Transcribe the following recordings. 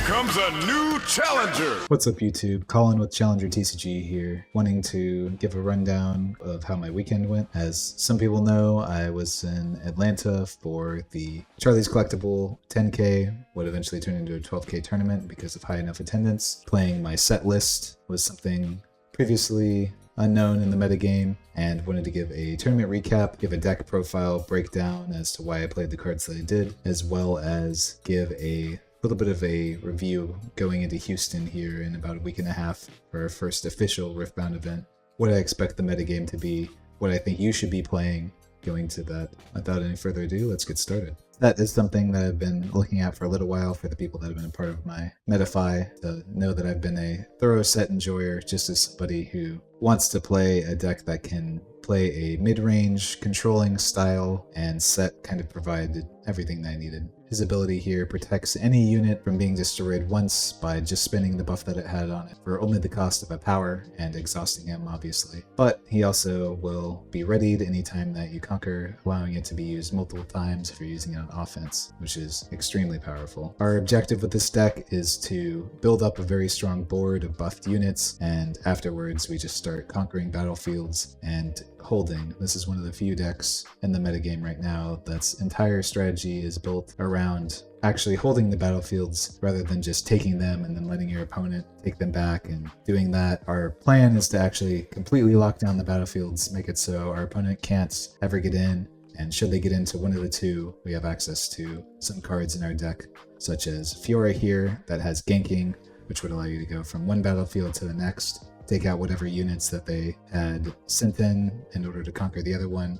comes a new challenger! What's up YouTube? Collin with Challenger TCG here, wanting to give a rundown of how my weekend went. As some people know, I was in Atlanta for the Charlie's Collectible 10K, what eventually turned into a 12K tournament because of high enough attendance. Playing my set list was something previously unknown in the metagame, and wanted to give a tournament recap, give a deck profile breakdown as to why I played the cards that I did, as well as give a little bit of a review going into Houston here in about a week and a half for our first official Riftbound event, what I expect the metagame to be, what I think you should be playing going to that. Without any further ado, let's get started. That is something that I've been looking at for a little while for the people that have been a part of my Metafy to know that I've been a thorough set enjoyer, just as somebody who wants to play a deck that can play a mid-range controlling style, and Sett kind of provided everything that I needed. His ability here protects any unit from being destroyed once by just spinning the buff that it had on it for only the cost of a power and exhausting him, obviously. But he also will be readied anytime that you conquer, allowing it to be used multiple times if you're using it on offense, which is extremely powerful. Our objective with this deck is to build up a very strong board of buffed units, and afterwards we just start conquering battlefields and holding. This is one of the few decks in the metagame right now that's entire strategy is built around actually holding the battlefields rather than just taking them and then letting your opponent take them back and doing that. Our plan is to actually completely lock down the battlefields, make it so our opponent can't ever get in, and should they get into one of the two, we have access to some cards in our deck, such as Fiora here that has ganking, which would allow you to go from one battlefield to the next, take out whatever units that they had sent in order to conquer the other one,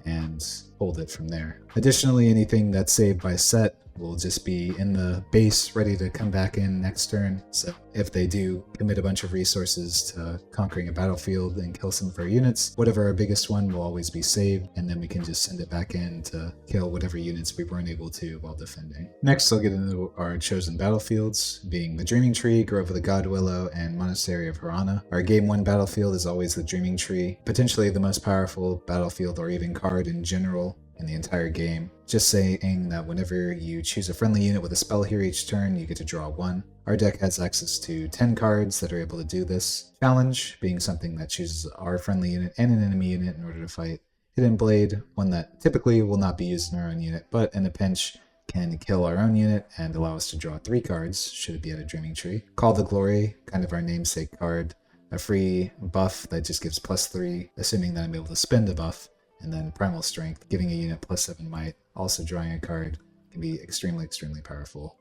and hold it from there. Additionally, anything that's saved by Sett will just be in the base ready to come back in next turn. So if they do commit a bunch of resources to conquering a battlefield and kill some of our units, whatever our biggest one will always be saved, and then we can just send it back in to kill whatever units we weren't able to while defending. Next, I'll get into our chosen battlefields, being the Dreaming Tree, Grove of the Godwillow, and Monastery of Harana. Our Game 1 battlefield is always the Dreaming Tree, potentially the most powerful battlefield or even card in general in the entire game. Just saying that whenever you choose a friendly unit with a spell here each turn, you get to draw one. Our deck has access to 10 cards that are able to do this. Challenge being something that chooses our friendly unit and an enemy unit in order to fight. Hidden Blade, one that typically will not be used in our own unit, but in a pinch can kill our own unit and allow us to draw 3 cards, should it be at a Dreaming Tree. Call the Glory, kind of our namesake card, a free buff that just gives +3, assuming that I'm able to spend a buff. And then Primal Strength, giving a unit +7 might, also drawing a card, can be extremely, extremely powerful.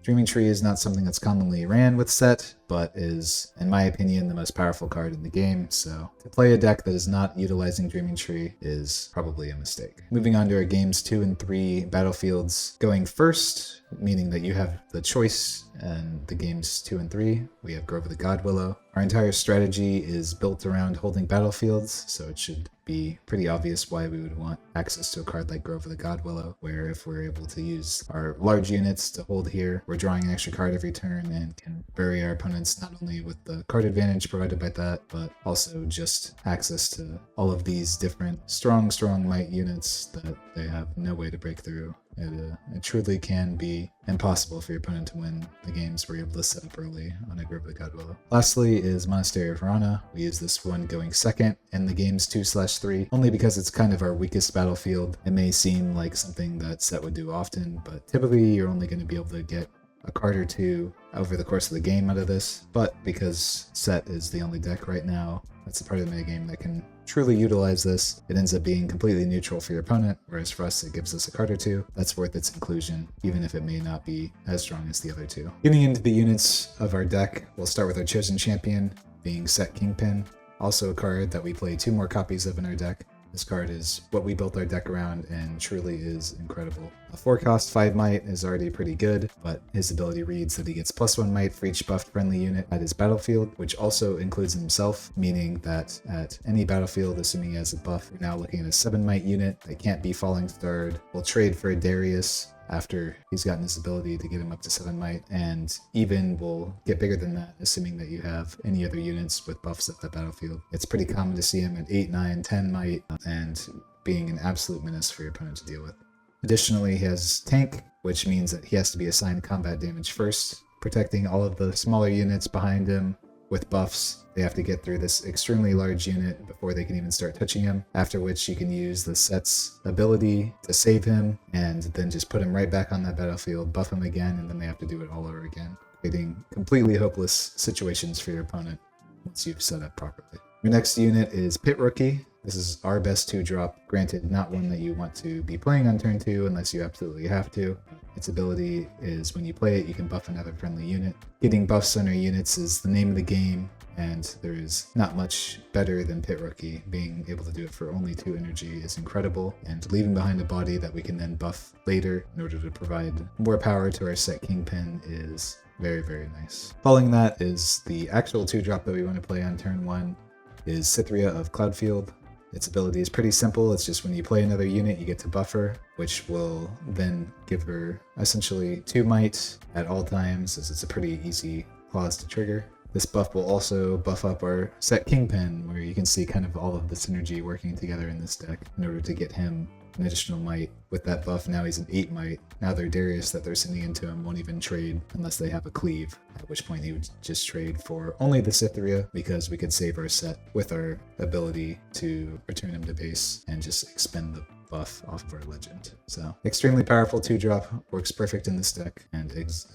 Dreaming Tree is not something that's commonly ran with Sett, but is, in my opinion, the most powerful card in the game, so to play a deck that is not utilizing Dreaming Tree is probably a mistake. Moving on to our games 2 and 3 battlefields. Going first, meaning that you have the choice in the games 2 and 3, we have Grove of the Godwillow. Our entire strategy is built around holding battlefields, so it should be pretty obvious why we would want access to a card like Grove of the Godwillow, where if we're able to use our large units to hold here, we're drawing an extra card every turn and can bury our opponents not only with the card advantage provided by that, but also just access to all of these different strong might units that they have no way to break through. It truly can be impossible for your opponent to win the games where you're able to set up early on a Grove of the Godwillow. Lastly is Monastery of Harana. We use this one going second in the games 2/3, only because it's kind of our weakest battlefield. It may seem like something that Sett would do often, but typically you're only going to be able to get a card or two over the course of the game out of this, but because Sett is the only deck right now that's a part of the metagame that can truly utilize this, it ends up being completely neutral for your opponent, whereas for us it gives us a card or two that's worth its inclusion, even if it may not be as strong as the other two. Getting into the units of our deck, we'll start with our chosen champion, being Sett Kingpin, also a card that we play 2 more copies of in our deck. This card is what we built our deck around and truly is incredible. A 4-cost 5 might is already pretty good, but his ability reads that he gets +1 might for each buffed friendly unit at his battlefield, which also includes himself, meaning that at any battlefield, assuming he has a buff, we're now looking at a 7 might unit that can't be falling starred. We'll trade for a Darius after he's gotten his ability to get him up to 7 might, and even will get bigger than that, assuming that you have any other units with buffs at that battlefield. It's pretty common to see him at 8, 9, 10 might, and being an absolute menace for your opponent to deal with. Additionally, he has tank, which means that he has to be assigned combat damage first, protecting all of the smaller units behind him with buffs. They have to get through this extremely large unit before they can even start touching him, after which you can use the Sett's ability to save him and then just put him right back on that battlefield, buff him again, and then they have to do it all over again, creating completely hopeless situations for your opponent once you've set up properly. Your next unit is Pit Rookie. This is our best 2-drop, granted not one that you want to be playing on turn 2 unless you absolutely have to. Its ability is when you play it, you can buff another friendly unit. Getting buffs on our units is the name of the game, and there is not much better than Pit Rookie. Being able to do it for only 2 energy is incredible, and leaving behind a body that we can then buff later in order to provide more power to our Sett Kingpin is very, very nice. Following that is the actual 2-drop that we want to play on turn 1 is Cytherea of Cloudfield. Its ability is pretty simple. It's just when you play another unit, you get to buff her, which will then give her essentially 2 might at all times, as it's a pretty easy clause to trigger. This buff will also buff up our Sett Kingpin, where you can see kind of all of the synergy working together in this deck in order to get him an additional might. With that buff, now he's an 8 might. Now their Darius that they're sending into him won't even trade unless they have a cleave, at which point he would just trade for only the Cytherea, because we could save our Sett with our ability to return him to base and just expend the buff off of our legend. So extremely powerful 2-drop, works perfect in this deck, and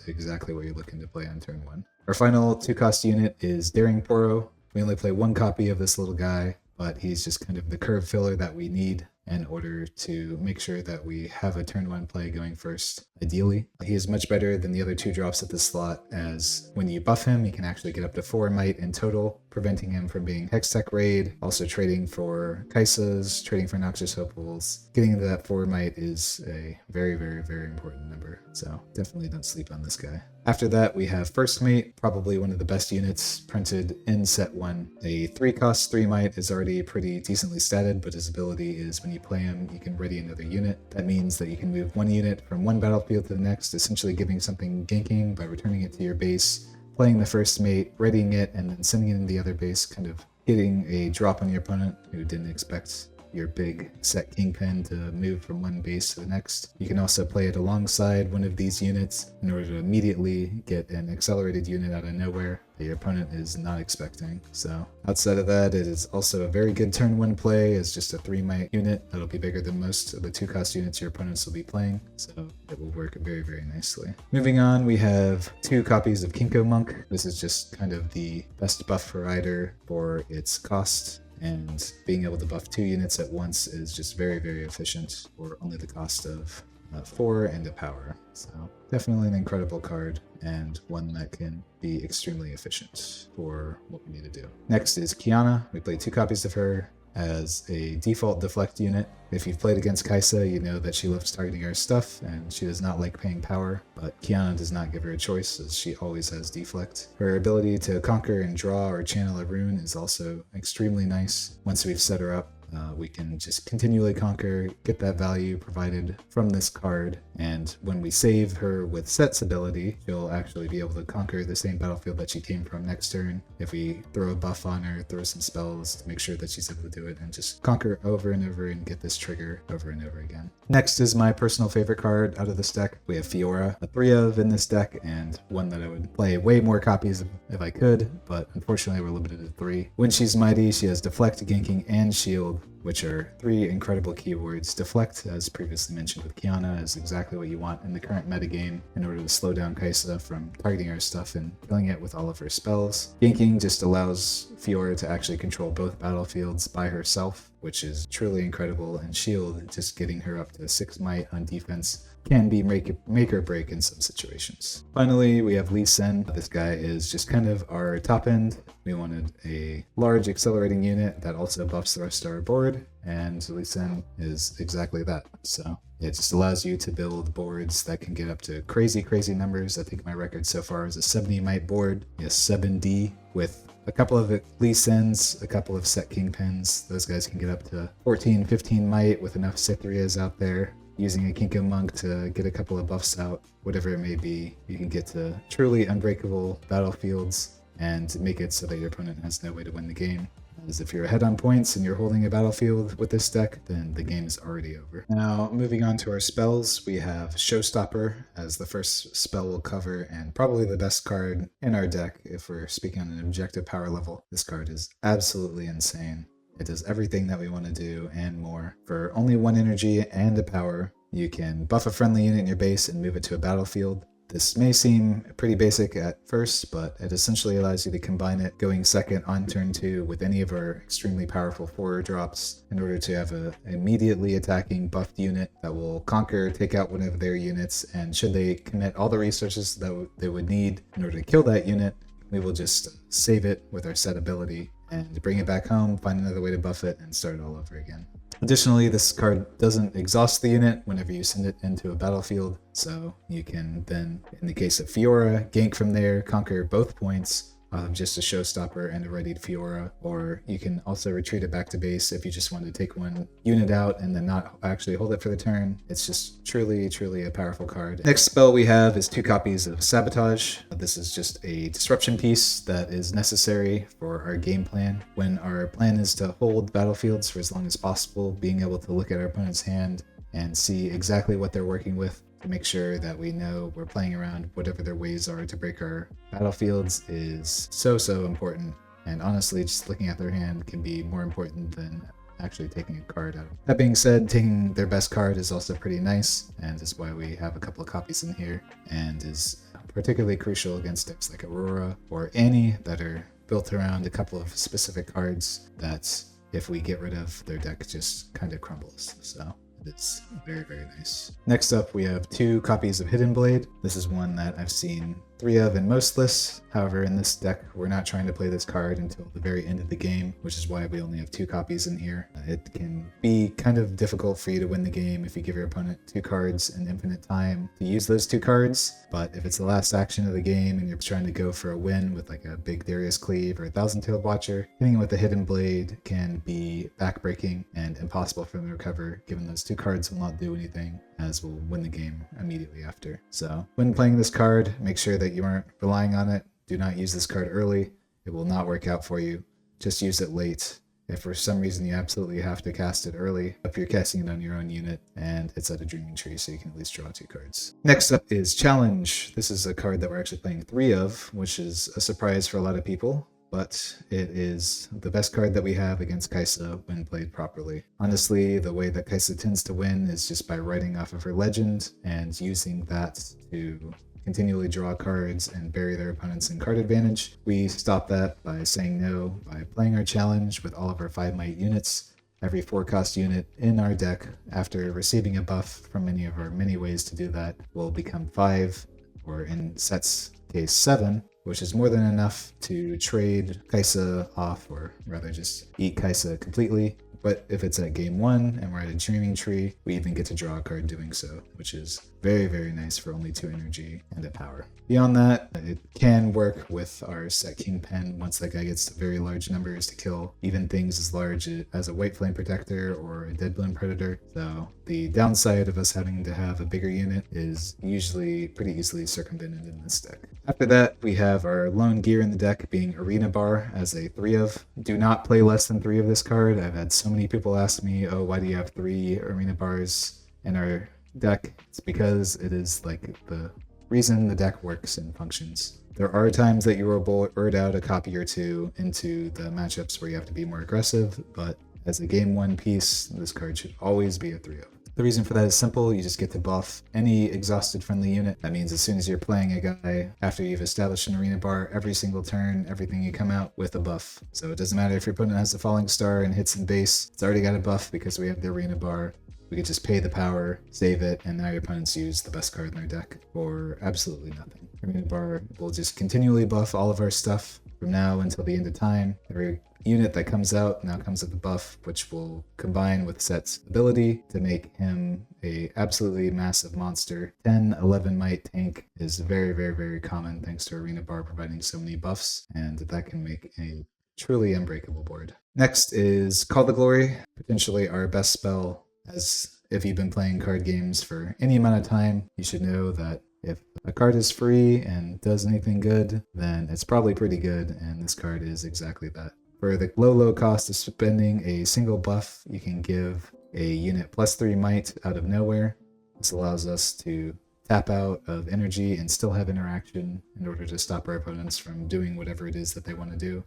exactly what you're looking to play on turn 1. Our final 2-cost unit is Daring Poro. We only play 1 copy of this little guy, but he's just kind of the curve filler that we need in order to make sure that we have a turn 1 play going first, ideally. He is much better than the other 2-drops at this slot, as when you buff him, he can actually get up to 4 might in total, preventing him from being Hextech Raid, also trading for Kaisas, trading for Noxious Hopefuls. Getting into that 4 might is a very, very, very important number, so definitely don't sleep on this guy. After that, we have First Mate, probably one of the best units printed in Set 1. A 3-cost 3 might is already pretty decently statted, but his ability is when you play him, you can ready another unit. That means that you can move 1 unit from one battlefield to the next, essentially giving something ganking by returning it to your base, playing the First Mate, readying it, and then sending it into the other base, kind of hitting a drop on your opponent who didn't expect your big Sett Kingpin to move from one base to the next. You can also play it alongside one of these units in order to immediately get an accelerated unit out of nowhere that your opponent is not expecting. So outside of that, it is also a very good turn 1 play as just a 3 might unit that'll be bigger than most of the 2-cost units your opponents will be playing, so it will work very, very nicely. Moving on, we have 2 copies of Kinko Monk. This is just kind of the best buff provider for its cost, and being able to buff 2 units at once is just very, very efficient for only the cost of 4 and a power. So definitely an incredible card, and one that can be extremely efficient for what we need to do. Next is Kiana. We play 2 copies of her as a default deflect unit. If you've played against Kaisa, you know that she loves targeting our stuff and she does not like paying power, but Kiana does not give her a choice, as she always has deflect. Her ability to conquer and draw or channel a rune is also extremely nice. Once we've set her up, we can just continually conquer, get that value provided from this card, and when we save her with Sett's ability, she'll actually be able to conquer the same battlefield that she came from next turn. If we throw a buff on her, throw some spells to make sure that she's able to do it, and just conquer over and over and get this trigger over and over again. Next is my personal favorite card out of this deck. We have Fiora, a 3 of in this deck, and one that I would play way more copies of if I could, but unfortunately we're limited to 3. When she's mighty, she has Deflect, Ganking, and Shield, which are 3 incredible keywords. Deflect, as previously mentioned with Kiana, is exactly what you want in the current metagame in order to slow down Kaisa from targeting our stuff and killing it with all of her spells. Ganking just allows Fiora to actually control both battlefields by herself, which is truly incredible, and Shield, just getting her up to 6 might on defense, can be make or break in some situations. Finally, we have Lee Sin. This guy is just kind of our top end. We wanted a large accelerating unit that also buffs the rest of our board, and Lee Sin is exactly that. So it just allows you to build boards that can get up to crazy, crazy numbers. I think my record so far is a 70 might board, yes, 7D, with a couple of Lee Sins, a couple of Sett Kingpins. Those guys can get up to 14, 15 might with enough Cythereas out there. Using a Kinko Monk to get a couple of buffs out, whatever it may be, you can get to truly unbreakable battlefields and make it so that your opponent has no way to win the game. As if you're ahead on points and you're holding a battlefield with this deck, then the game is already over. Now, moving on to our spells, we have Showstopper as the first spell we'll cover, and probably the best card in our deck if we're speaking on an objective power level. This card is absolutely insane. It does everything that we want to do and more. For only 1 energy and a power, you can buff a friendly unit in your base and move it to a battlefield. This may seem pretty basic at first, but it essentially allows you to combine it going second on turn 2 with any of our extremely powerful 4-drops in order to have an immediately attacking buffed unit that will conquer, take out one of their units, and should they commit all the resources that they would need in order to kill that unit, we will just save it with our Sett ability and bring it back home, find another way to buff it, and start it all over again. Additionally, this card doesn't exhaust the unit whenever you send it into a battlefield, so you can then, in the case of Fiora, gank from there, conquer both points, just a Showstopper and a readied Fiora, or you can also retreat it back to base if you just want to take one unit out and then not actually hold it for the turn. It's just truly, truly a powerful card. Next spell we have is 2 copies of Sabotage. This is just a disruption piece that is necessary for our game plan. When our plan is to hold battlefields for as long as possible, being able to look at our opponent's hand and see exactly what they're working with to make sure that we know we're playing around whatever their ways are to break our battlefields is so important. And honestly, just looking at their hand can be more important than actually taking a card out. That being said, taking their best card is also pretty nice, and is why we have a couple of copies in here, and is particularly crucial against decks like Aurora or Annie that are built around a couple of specific cards that if we get rid of, their deck just kind of crumbles. So it's very, very nice. Next up, we have 2 copies of Hidden Blade. This is one that I've seen 3 of in most lists. However, in this deck, we're not trying to play this card until the very end of the game, which is why we only have 2 copies in here. It can be kind of difficult for you to win the game if you give your opponent 2 cards and infinite time to use those 2 cards, but if it's the last action of the game and you're trying to go for a win with like a big Darius Cleave or a Thousand-Tailed Watcher, hitting with the Hidden Blade can be backbreaking and impossible for them to recover, given those 2 cards will not do anything, as will win the game immediately after. So when playing this card, make sure that you aren't relying on it. Do not use this card early. It will not work out for you. Just use it late. If for some reason you absolutely have to cast it early, if you're casting it on your own unit and it's at a Dreaming Tree, so you can at least draw 2 cards. Next up is Challenge. This is a card that we're actually playing 3 of, which is a surprise for a lot of people, but it is the best card that we have against Kaiser when played properly. Honestly, the way that Kaiser tends to win is just by writing off of her legend and using that to continually draw cards and bury their opponents in card advantage. We stop that by saying no, by playing our challenge with all of our 5 might units. Every 4-cost unit in our deck, after receiving a buff from any of our many ways to do that, will become 5, or in Sett's case 7, which is more than enough to trade Kaiser off, or rather just eat Kaiser completely. But if it's at game 1 and we're at a Dreaming Tree, we even get to draw a card doing so, which is very, very nice for only 2 energy and a power. Beyond that, it can work with our Sett Kingpin once that guy gets to very large numbers to kill even things as large as a White Flame Protector or a Deadbloom Predator. So the downside of us having to have a bigger unit is usually pretty easily circumvented in this deck. After that, we have our lone gear in the deck being Arena Bar as a 3 of. Do not play less than 3 of this card. I've had so many people ask me, oh, why do you have 3 Arena Bars in our deck? It's because it is like the reason the deck works and functions. There are times that you will bird out a copy or 2 into the matchups where you have to be more aggressive, but as a game 1 piece, this card should always be a 3 of. The reason for that is simple. You just get to buff any exhausted friendly unit. That means as soon as you're playing a guy, after you've established an Arena Bar, every single turn, everything you come out with a buff. So it doesn't matter if your opponent has a Falling Star and hits in base, it's already got a buff because we have the Arena Bar. We could just pay the power, save it, and now your opponents use the best card in their deck for absolutely nothing. Arena Bar will just continually buff all of our stuff from now until the end of time. Every unit that comes out now comes with a buff, which will combine with Sett's ability to make him a absolutely massive monster. 10-11 might tank is very, very, very common thanks to Arena Bar providing so many buffs, and that can make a truly unbreakable board. Next is Call the Glory, potentially our best spell. As if you've been playing card games for any amount of time, you should know that if a card is free and does anything good, then it's probably pretty good, and this card is exactly that. For the low cost of spending a single buff, you can give a unit +3 might out of nowhere. This allows us to tap out of energy and still have interaction in order to stop our opponents from doing whatever it is that they want to do.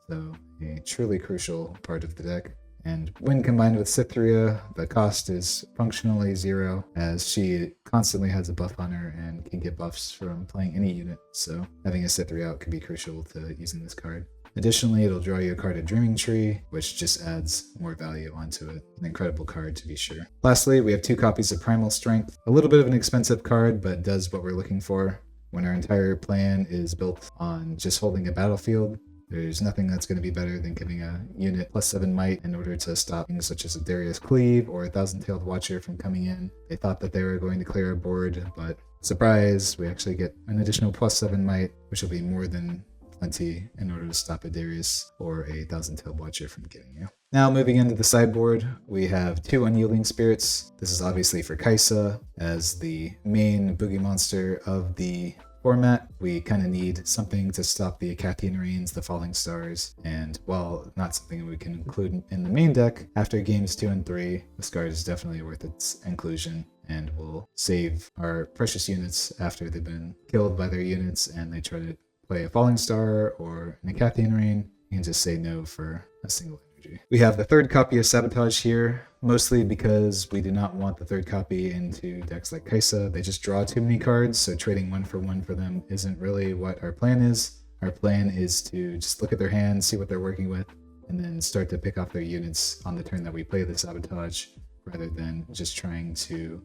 So a truly crucial part of the deck. And when combined with Cytherea, the cost is functionally 0, as she constantly has a buff on her and can get buffs from playing any unit. So having a Cytherea out can be crucial to using this card. Additionally, it'll draw you a card of Dreaming Tree, which just adds more value onto it. An incredible card, to be sure. Lastly, we have 2 copies of Primal Strength. A little bit of an expensive card, but does what we're looking for. When our entire plan is built on just holding a battlefield, there's nothing that's going to be better than giving a unit +7 might in order to stop things such as a Darius Cleave or a Thousand-Tailed Watcher from coming in. They thought that they were going to clear a board, but surprise, we actually get an additional +7 might, which will be more than plenty in order to stop a Darius or a Thousand-Tailed Watcher from getting you. Now moving into the sideboard, we have 2 Unyielding Spirits. This is obviously for Kaiser as the main boogie monster of the format. We kind of need something to stop the Acathian Rains, the Falling Stars, and while not something we can include in the main deck, after games 2 and 3, this card is definitely worth its inclusion and will save our precious units after they've been killed by their units and they try to play a Falling Star or an Acathian Rain. You can just say no for a single energy. We have the 3rd copy of Sabotage here, mostly because we do not want the 3rd copy into decks like Kaiser. They just draw too many cards, so trading 1 for 1 for them isn't really what our plan is. Our plan is to just look at their hands, see what they're working with, and then start to pick off their units on the turn that we play the Sabotage, rather than just trying to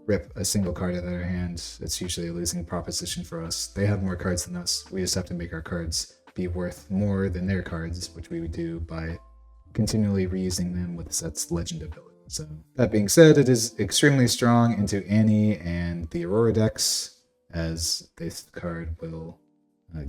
rip a single card out of their hand. It's usually a losing proposition for us. They have more cards than us. We just have to make our cards be worth more than their cards, which we would do by continually reusing them with Sett's legend ability. So that being said, it is extremely strong into Annie and the Aurora decks, as this card will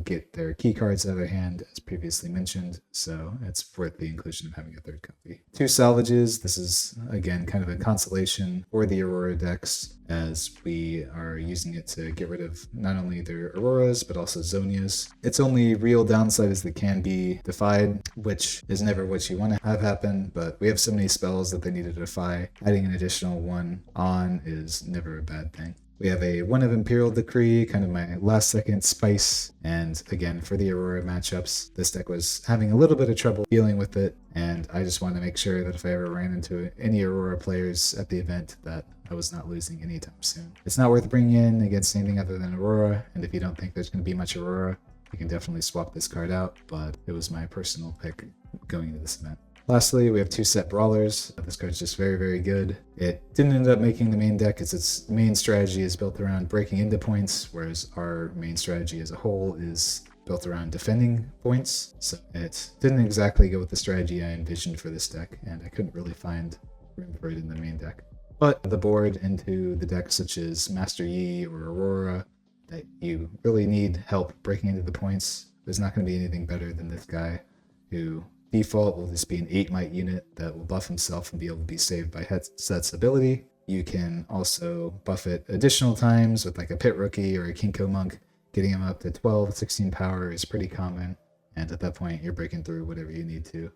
get their key cards out of their hand, as previously mentioned, so it's worth the inclusion of having a 3rd copy. 2 salvages. This is, again, kind of a consolation for the Aurora decks, as we are using it to get rid of not only their Auroras, but also Zonias. Its only real downside is they can be defied, which is never what you want to have happen, but we have so many spells that they need to defy. Adding an additional one on is never a bad thing. We have a 1 of Imperial Decree, kind of my last second spice, and again, for the Aurora matchups, this deck was having a little bit of trouble dealing with it, and I just wanted to make sure that if I ever ran into any Aurora players at the event, that I was not losing anytime soon. It's not worth bringing in against anything other than Aurora, and if you don't think there's going to be much Aurora, you can definitely swap this card out, but it was my personal pick going into this event. Lastly, we have 2 Sett Brawlers. This card's just very, very good. It didn't end up making the main deck, as its main strategy is built around breaking into points, whereas our main strategy as a whole is built around defending points. So it didn't exactly go with the strategy I envisioned for this deck, and I couldn't really find room for it in the main deck. But the board into the decks such as Master Yi or Aurora, that you really need help breaking into the points, there's not going to be anything better than this guy, who default will just be an 8 might unit that will buff himself and be able to be saved by Sett's ability. You can also buff it additional times with like a Pit Rookie or a Kinko Monk. Getting him up to 12, 16 power is pretty common, and at that point you're breaking through whatever you need to,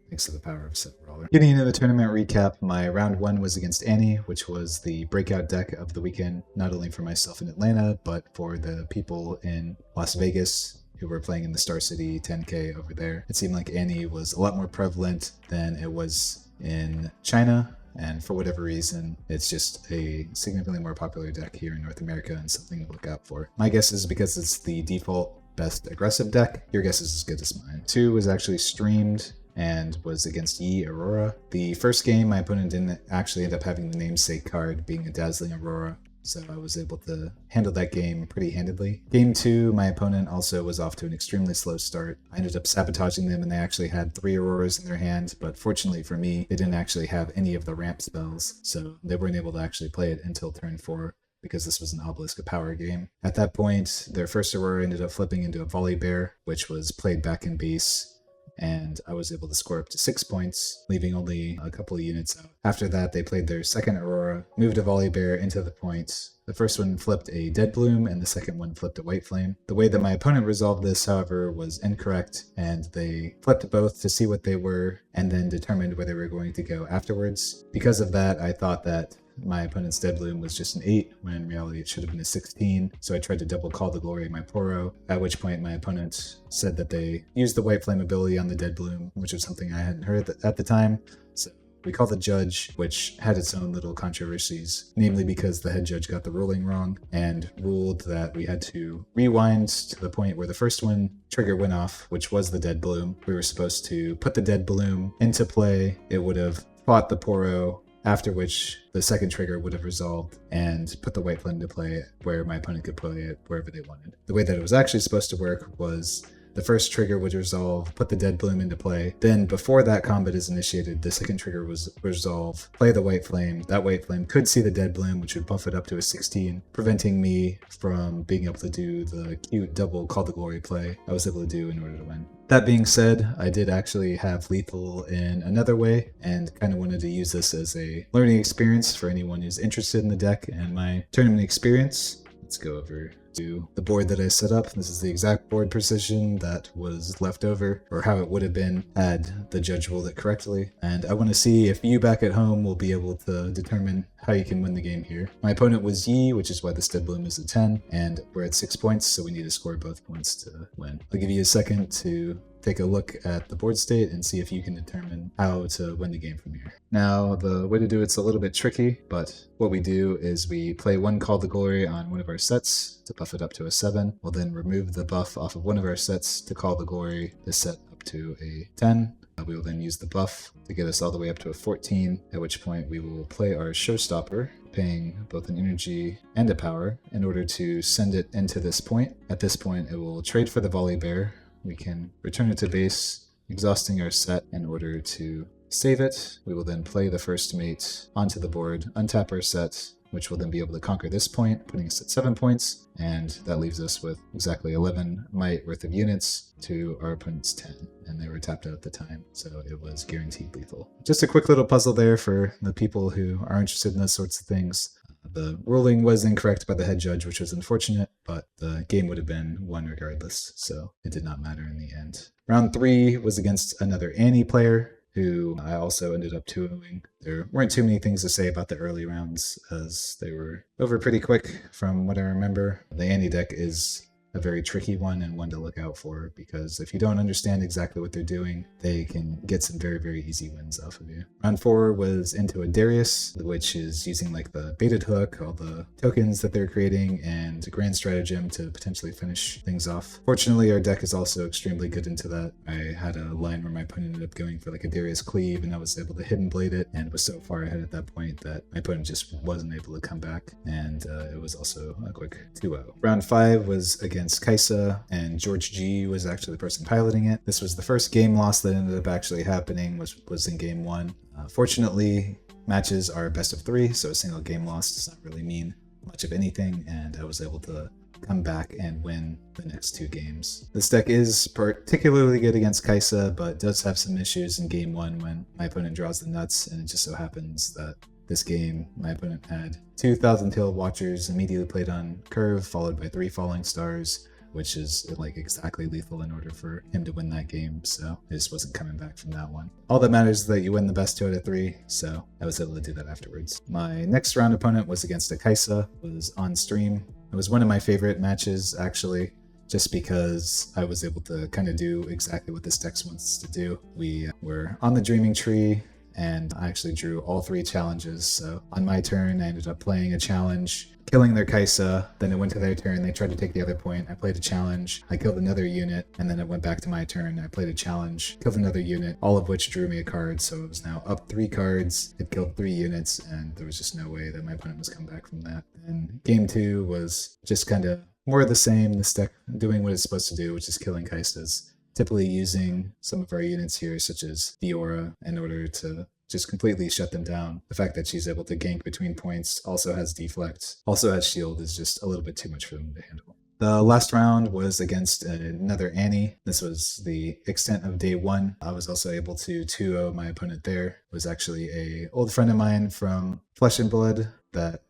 thanks to the power of Sett Brawler. Getting into the tournament recap, my round 1 was against Annie, which was the breakout deck of the weekend, not only for myself in Atlanta, but for the people in Las Vegas who were playing in the Star City 10K over there. It seemed like Annie was a lot more prevalent than it was in China, and for whatever reason, it's just a significantly more popular deck here in North America and something to look out for. My guess is because it's the default best aggressive deck, your guess is as good as mine. 2 was actually streamed and was against Yi Aurora. The first game, my opponent didn't actually end up having the namesake card, being a Dazzling Aurora, so I was able to handle that game pretty handedly. Game 2, my opponent also was off to an extremely slow start. I ended up sabotaging them, and they actually had 3 Auroras in their hand, but fortunately for me, they didn't actually have any of the ramp spells, so they weren't able to actually play it until turn 4, because this was an Obelisk of Power game. At that point, their first Aurora ended up flipping into a Volley Bear, which was played back in base, and I was able to score up to 6 points, leaving only a couple of units out. After that, they played their second Aurora, moved a Volley Bear into the point. The first one flipped a Dead Bloom, and the second one flipped a White Flame. The way that my opponent resolved this, however, was incorrect, and they flipped both to see what they were, and then determined where they were going to go afterwards. Because of that, I thought that my opponent's Dead Bloom was just an 8, when in reality it should have been a 16, so I tried to double Call the Glory my Poro, at which point my opponent said that they used the White Flame ability on the Dead Bloom, which was something I hadn't heard at the time. So we called the judge, which had its own little controversies, namely because the head judge got the ruling wrong and ruled that we had to rewind to the point where the first one trigger went off, which was the Dead Bloom. We were supposed to put the Dead Bloom into play. It would have fought the Poro, after which the second trigger would have resolved and put the White Flame into play where my opponent could play it wherever they wanted. The way that it was actually supposed to work was the first trigger would resolve, put the Dead Bloom into play. Then before that combat is initiated, the second trigger was resolve, play the White Flame. That White Flame could see the Dead Bloom, which would buff it up to a 16, preventing me from being able to do the cute double Call the Glory play I was able to do in order to win. That being said, I did actually have lethal in another way and kind of wanted to use this as a learning experience for anyone who's interested in the deck and my tournament experience. Let's go over to the board that I set up. This is the exact board position that was left over, or how it would have been had the judge ruled it correctly. And I want to see if you back at home will be able to determine how you can win the game here. My opponent was Yi, which is why the Dead Bloom is a 10, and we're at 6 points, so we need to score both points to win. I'll give you a second to take a look at the board state and see if you can determine how to win the game from here. Now, the way to do it's a little bit tricky, but what we do is we play one Call the Glory on one of our sets to buff it up to a 7. We'll then remove the buff off of one of our sets to Call the Glory to set up to a 10. We will then use the buff to get us all the way up to a 14, at which point we will play our Showstopper, paying both an energy and a power in order to send it into this point. At this point, it will trade for the Volley Bear. We can return it to base, exhausting our set in order to save it. We will then play the first mate onto the board, untap our set, which will then be able to conquer this point, putting us at 7 points, and that leaves us with exactly 11 might worth of units to our opponent's 10, and they were tapped out at the time, so it was guaranteed lethal. Just a quick little puzzle there for the people who are interested in those sorts of things. The ruling was incorrect by the head judge, which was unfortunate, but the game would have been won regardless, so it did not matter in the end. Round 3 was against another Annie player, who I also ended up 2-0ing. There weren't too many things to say about the early rounds, as they were over pretty quick from what I remember. The Annie deck is a very tricky one and one to look out for, because if you don't understand exactly what they're doing, they can get some very, very easy wins off of you. Round 4 was into a Darius, which is using like the baited hook, all the tokens that they're creating, and grand stratagem to potentially finish things off. Fortunately, our deck is also extremely good into that. I had a line where my opponent ended up going for like a Darius cleave, and I was able to hidden blade it, and was so far ahead at that point that my opponent just wasn't able to come back, and it was also a quick 2-0. Round 5 was against Kaiser, and George G was actually the person piloting it. This was the first game loss that ended up actually happening, was in game 1. Fortunately, matches are best of 3, so a single game loss does not really mean much of anything, and I was able to come back and win the next 2 games. This deck is particularly good against Kaiser, but does have some issues in game 1 when my opponent draws the nuts, and it just so happens that this game, my opponent had 2 Thousand Tailed Watchers immediately played on curve, followed by 3 Falling Stars, which is like exactly lethal in order for him to win that game, so I just wasn't coming back from that one. All that matters is that you win the best 2 out of 3, so I was able to do that afterwards. My next round opponent was against a Kaiser, was on stream. It was one of my favorite matches, actually, just because I was able to kind of do exactly what this deck wants to do. We were on the Dreaming Tree, and I actually drew all 3 challenges. So on my turn, I ended up playing a challenge, killing their Kaiser. Then it went to their turn, they tried to take the other point. I played a challenge, I killed another unit, and then it went back to my turn. I played a challenge, killed another unit, all of which drew me a card. So it was now up 3 cards. It killed 3 units, and there was just no way that my opponent was coming back from that. And game 2 was just kind of more of the same. This deck doing what it's supposed to do, which is killing Kaisers. Typically using some of our units here, such as Fiora, in order to just completely shut them down. The fact that she's able to gank between points, also has deflect, also has shield, is just a little bit too much for them to handle. The last round was against another Annie. This was the extent of day 1. I was also able to 2-0 my opponent there. It was actually a old friend of mine from Flesh and Blood that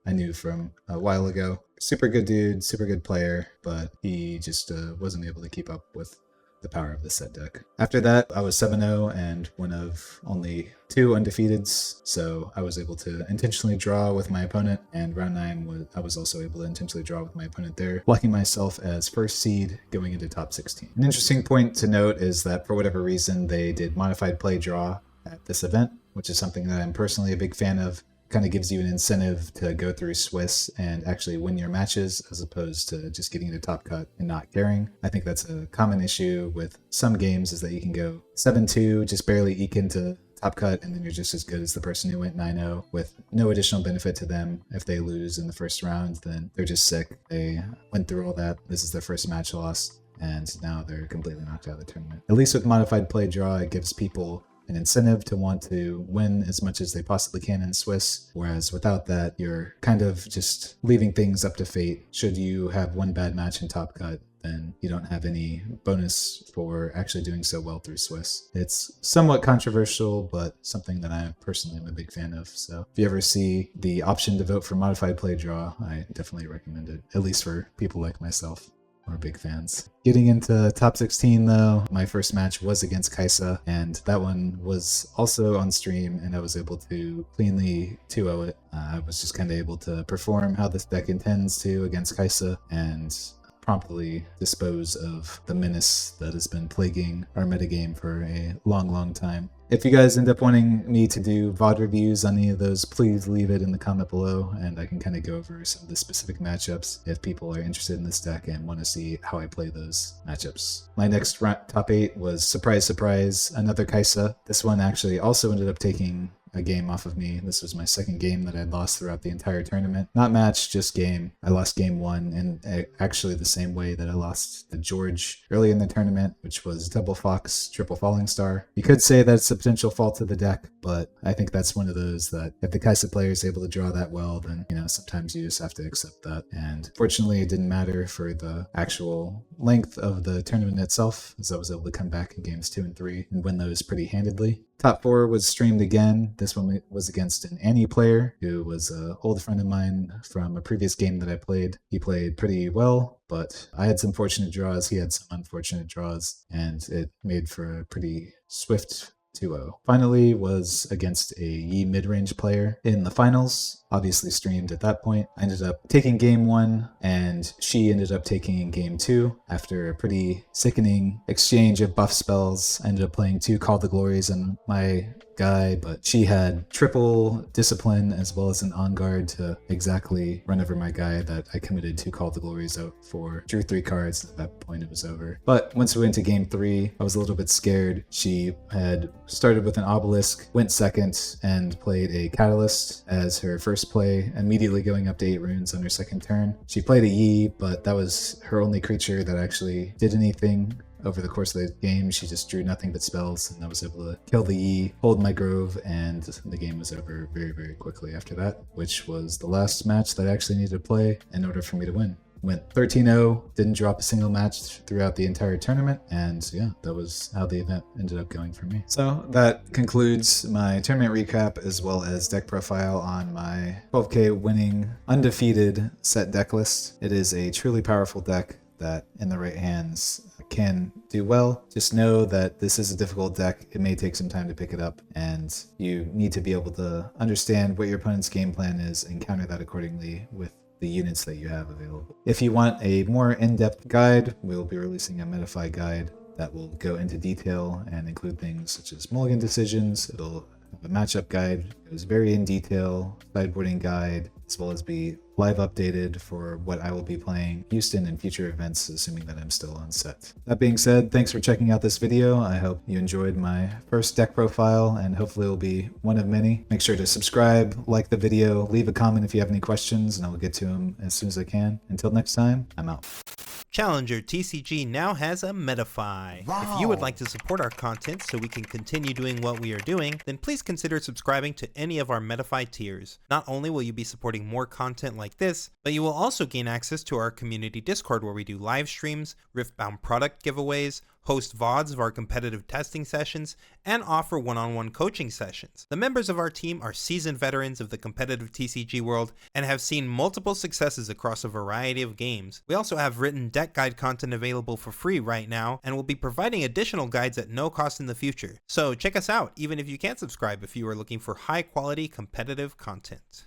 I knew from a while ago. Super good dude, super good player, but he just wasn't able to keep up with the power of the Sett deck. After that, I was 7-0 and one of only 2 undefeateds, so I was able to intentionally draw with my opponent, and round 9 I was also able to intentionally draw with my opponent there, locking myself as first seed going into top 16. An interesting point to note is that for whatever reason, they did modified play draw at this event, which is something that I'm personally a big fan of. Kind of gives you an incentive to go through Swiss and actually win your matches as opposed to just getting to top cut and not caring. I think that's a common issue with some games, is that you can go 7-2, just barely eke into top cut, and then you're just as good as the person who went 9-0 with no additional benefit to them. If they lose in the first round, then they're just sick. They went through all that. This is their first match loss, and now they're completely knocked out of the tournament. At least with modified play draw, it gives people an incentive to want to win as much as they possibly can in Swiss, whereas without that, you're kind of just leaving things up to fate. Should you have one bad match in top cut, then you don't have any bonus for actually doing so well through Swiss. It's somewhat controversial, but something that I personally am a big fan of. So if you ever see the option to vote for modified play draw, I definitely recommend it, at least for people like myself. We're big fans. Getting into top 16 though, my first match was against Kaiser, and that one was also on stream, and I was able to cleanly 2-0 it. I was just kind of able to perform how this deck intends to against Kaiser, and promptly dispose of the menace that has been plaguing our metagame for a long time. If you guys end up wanting me to do VOD reviews on any of those, please leave it in the comment below, and I can kind of go over some of the specific matchups if people are interested in this deck and want to see how I play those matchups. My next top 8 was, surprise, another Kaiser. This one actually also ended up taking a game off of me. This was my second game that I'd lost throughout the entire tournament. Not match, just game. I lost game 1, and actually the same way that I lost to George early in the tournament, which was double Fox, triple Falling Star. You could say that it's a potential fault of the deck, but I think that's one of those that if the Kaiser player is able to draw that well, then, you know, sometimes you just have to accept that. And fortunately, it didn't matter for the actual length of the tournament itself, as I was able to come back in games 2 and 3 and win those pretty handedly. Top 4 was streamed again. This one was against an Annie player who was an old friend of mine from a previous game that I played. He played pretty well, but I had some fortunate draws, he had some unfortunate draws, and it made for a pretty swift 2-0. Finally was against a Yi mid-range player in the finals, obviously streamed at that point. I ended up taking game 1, and she ended up taking game 2. After a pretty sickening exchange of buff spells, I ended up playing 2 Call the Glories on my guy, but she had triple discipline as well as an on guard to exactly run over my guy that I committed 2 Call the Glories out for. Drew 3 cards, at that point it was over. But once we went to game 3, I was a little bit scared. She had started with an Obelisk, went second, and played a Catalyst as her first play, immediately going up to 8 runes on her second turn. She played a Yi, but that was her only creature that actually did anything. Over the course of the game, she just drew nothing but spells, and I was able to kill the Yi, hold my Grove, and the game was over very quickly after that, which was the last match that I actually needed to play in order for me to win. Went 13-0, didn't drop a single match throughout the entire tournament, and yeah, that was how the event ended up going for me. So that concludes my tournament recap as well as deck profile on my 12k winning undefeated Sett deck list. It is a truly powerful deck that in the right hands can do well. Just know that this is a difficult deck. It may take some time to pick it up, and you need to be able to understand what your opponent's game plan is and counter that accordingly with the units that you have available. If you want a more in-depth guide, we'll be releasing a Metafy guide that will go into detail and include things such as mulligan decisions. It'll have a matchup guide. It was very in detail, sideboarding guide, as well as be live updated for what I will be playing Houston and future events, assuming that I'm still on Sett. That being said, thanks for checking out this video. I hope you enjoyed my first deck profile, and hopefully it will be one of many. Make sure to subscribe, like the video, leave a comment if you have any questions, and I will get to them as soon as I can. Until next time, I'm out. Challenger TCG now has a Metafy. If you would like to support our content so we can continue doing what we are doing, then please consider subscribing to any of our Metafy tiers. Not only will you be supporting more content like this, but you will also gain access to our community Discord where we do live streams, Riftbound product giveaways, host VODs of our competitive testing sessions, and offer one-on-one coaching sessions. The members of our team are seasoned veterans of the competitive TCG world and have seen multiple successes across a variety of games. We also have written deck guide content available for free right now, and will be providing additional guides at no cost in the future. So check us out, even if you can't subscribe if you are looking for high-quality competitive content.